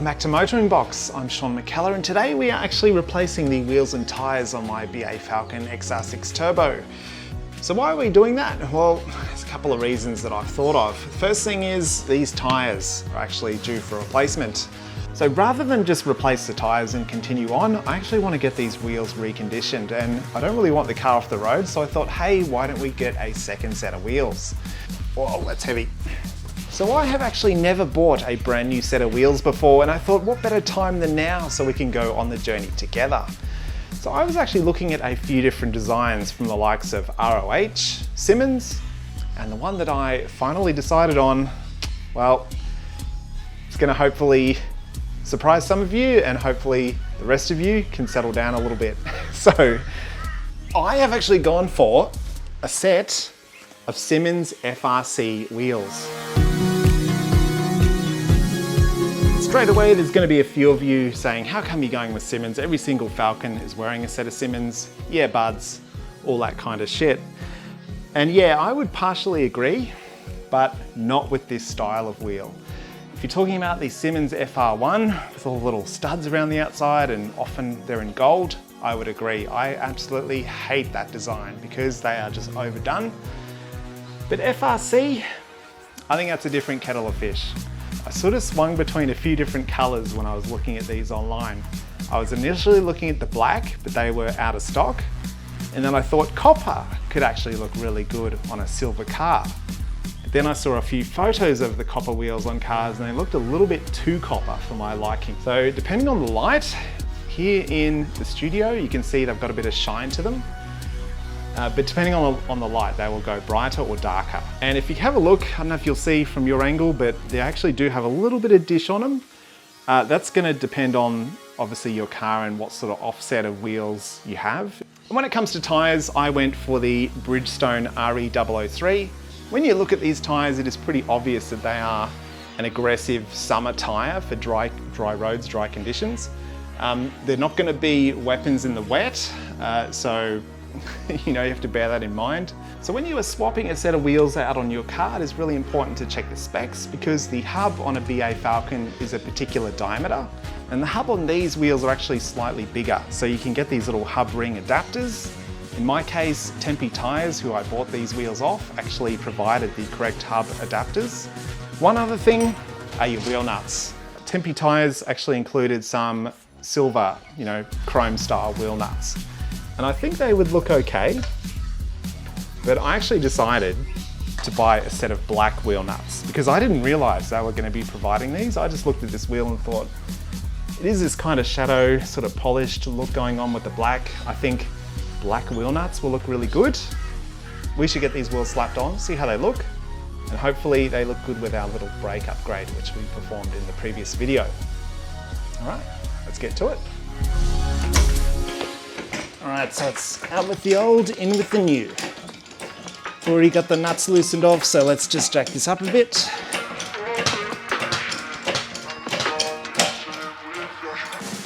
Welcome back to MotoringBox. I'm Sean McKellar and today we are actually replacing the wheels and tyres on my BA Falcon XR6 Turbo. So why are we doing that? Well, there's a couple of reasons that I've thought of. First thing is these tyres are actually due for replacement. So rather than just replace the tyres and continue on, I actually want to get these wheels reconditioned and I don't really want the car off the road, so I thought, hey, why don't we get a second set of wheels? Whoa, that's heavy. So I have actually never bought a brand new set of wheels before and I thought what better time than now so we can go on the journey together. So I was actually looking at a few different designs from the likes of ROH, Simmons, and the one that I finally decided on, well, it's going to hopefully surprise some of you and hopefully the rest of you can settle down a little bit. So I have actually gone for a set of Simmons FR-C wheels. Straight away, there's going to be a few of you saying, how come you're going with Simmons? Every single Falcon is wearing a set of Simmons. Yeah, buds, all that kind of shit. And yeah, I would partially agree, but not with this style of wheel. If you're talking about the Simmons FR1 with all the little studs around the outside and often they're in gold, I would agree. I absolutely hate that design because they are just overdone. But FR-C, I think that's a different kettle of fish. I sort of swung between a few different colors when I was looking at these online. I was initially looking at the black, but they were out of stock. And then I thought copper could actually look really good on a silver car. But then I saw a few photos of the copper wheels on cars and they looked a little bit too copper for my liking. So depending on the light, here in the studio, you can see they've got a bit of shine to them. But depending on the light, they will go brighter or darker. And if you have a look, I don't know if you'll see from your angle, but they actually do have a little bit of dish on them. That's going to depend on obviously your car and what sort of offset of wheels you have. And when it comes to tyres, I went for the Bridgestone RE003. When you look at these tyres, it is pretty obvious that they are an aggressive summer tyre for dry roads, dry conditions. They're not going to be weapons in the wet, so you know, you have to bear that in mind. So when you are swapping a set of wheels out on your car, it is really important to check the specs because the hub on a BA Falcon is a particular diameter and the hub on these wheels are actually slightly bigger. So you can get these little hub ring adapters. In my case, Tempe Tyres, who I bought these wheels off, actually provided the correct hub adapters. One other thing are your wheel nuts. Tempe Tyres actually included some silver, you know, chrome style wheel nuts. And I think they would look okay, but I actually decided to buy a set of black wheel nuts because I didn't realize they were going to be providing these. I just looked at this wheel and thought, it is this kind of shadow, sort of polished look going on with the black. I think black wheel nuts will look really good. We should get these wheels slapped on, see how they look, and hopefully they look good with our little brake upgrade, which we performed in the previous video. All right, let's get to it. All right, so it's out with the old, in with the new. Already got the nuts loosened off, so let's just jack this up a bit.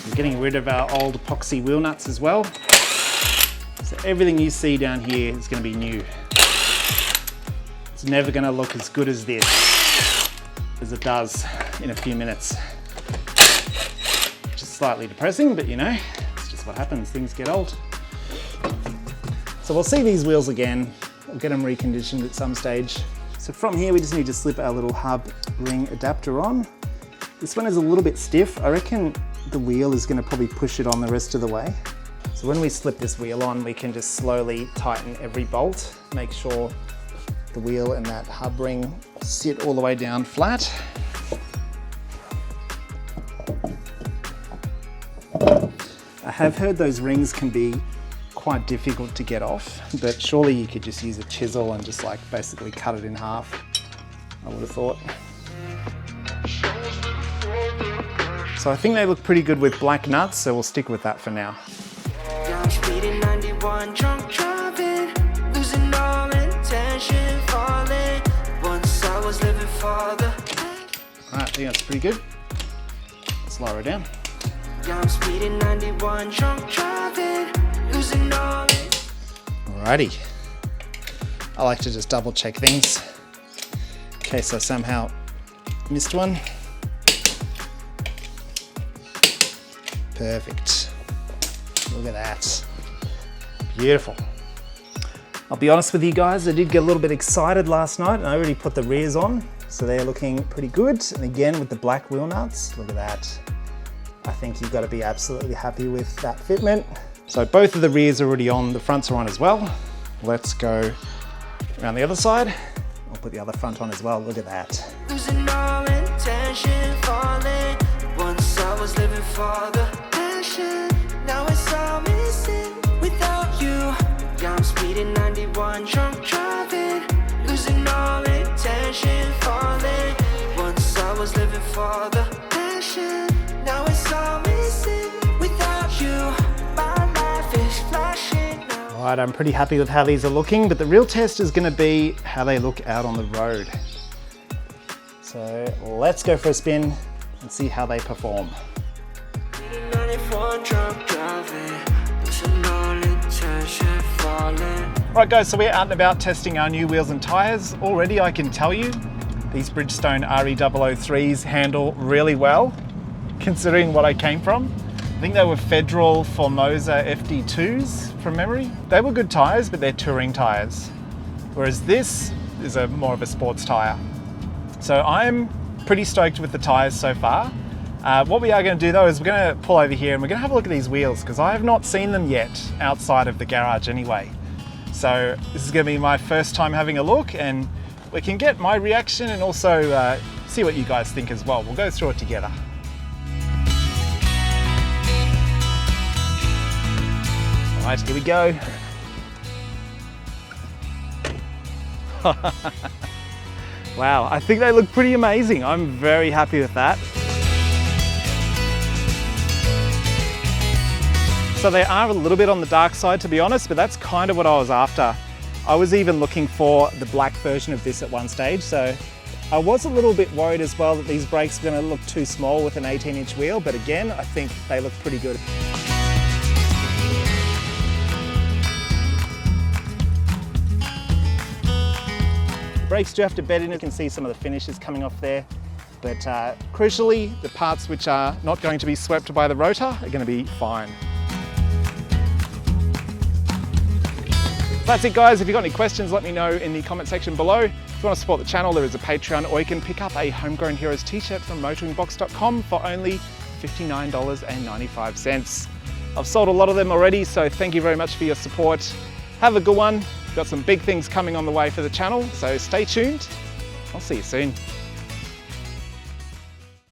We're getting rid of our old epoxy wheel nuts as well. So everything you see down here is going to be new. It's never going to look as good as this, as it does in a few minutes. Which is slightly depressing, but you know, it's just what happens, things get old. So we'll see these wheels again. We'll get them reconditioned at some stage. So from here, we just need to slip our little hub ring adapter on. This one is a little bit stiff. I reckon the wheel is going to probably push it on the rest of the way. So when we slip this wheel on, we can just slowly tighten every bolt, make sure the wheel and that hub ring sit all the way down flat. I have heard those rings can be quite difficult to get off, but surely you could just use a chisel and just like basically cut it in half, I would have thought. So I think they look pretty good with black nuts, so we'll stick with that for now. I'm speeding 91, drunk driving, losing all intention, falling. Once I was living farther. Alright, I think that's pretty good. Let's lower it down. Yeah, I'm speeding 91, drunk driving, losing all. Alrighty. I like to just double check things in case I somehow missed one. Perfect. Look at that. Beautiful. I'll be honest with you guys, I did get a little bit excited last night and I already put the rears on, so they're looking pretty good. And again, with the black wheel nuts, look at that. I think you've got to be absolutely happy with that fitment. So both of the rears are already on, the fronts are on as well. Let's go around the other side. I'll put the other front on as well, look at that. Losing all intention, falling. Once I was living for the passion, now it's all missing without you. Yeah, I'm speeding 91, drunk driving, losing all intention, falling. Once I was living for the passion, now it's all missing without you. My life is flashing now. All right, I'm pretty happy with how these are looking, but the real test is going to be how they look out on the road. So let's go for a spin and see how they perform. Speeding 91, drunk driving, losing all intention, falling. Right guys, so we're out and about testing our new wheels and tyres. Already I can tell you, these Bridgestone RE003s handle really well, considering what I came from. I think they were Federal Formosa FD2s from memory. They were good tyres, but they're touring tyres. Whereas this is more of a sports tyre. So I'm pretty stoked with the tyres so far. What we are going to do though is we're going to pull over here and we're going to have a look at these wheels because I have not seen them yet outside of the garage anyway. So this is going to be my first time having a look and we can get my reaction and also see what you guys think as well. We'll go through it together. All right, here we go. Wow, I think they look pretty amazing. I'm very happy with that. So they are a little bit on the dark side, to be honest, but that's kind of what I was after. I was even looking for the black version of this at one stage, so I was a little bit worried as well that these brakes are going to look too small with an 18-inch wheel, but again, I think they look pretty good. The brakes do have to bed in. You can see some of the finishes coming off there, but crucially, the parts which are not going to be swept by the rotor are going to be fine. That's it guys, if you've got any questions let me know in the comment section below. If you want to support the channel there is a Patreon or you can pick up a Homegrown Heroes t-shirt from MotoringBox.com for only $59.95. I've sold a lot of them already, so thank you very much for your support. Have a good one. Got some big things coming on the way for the channel, so stay tuned. I'll see you soon.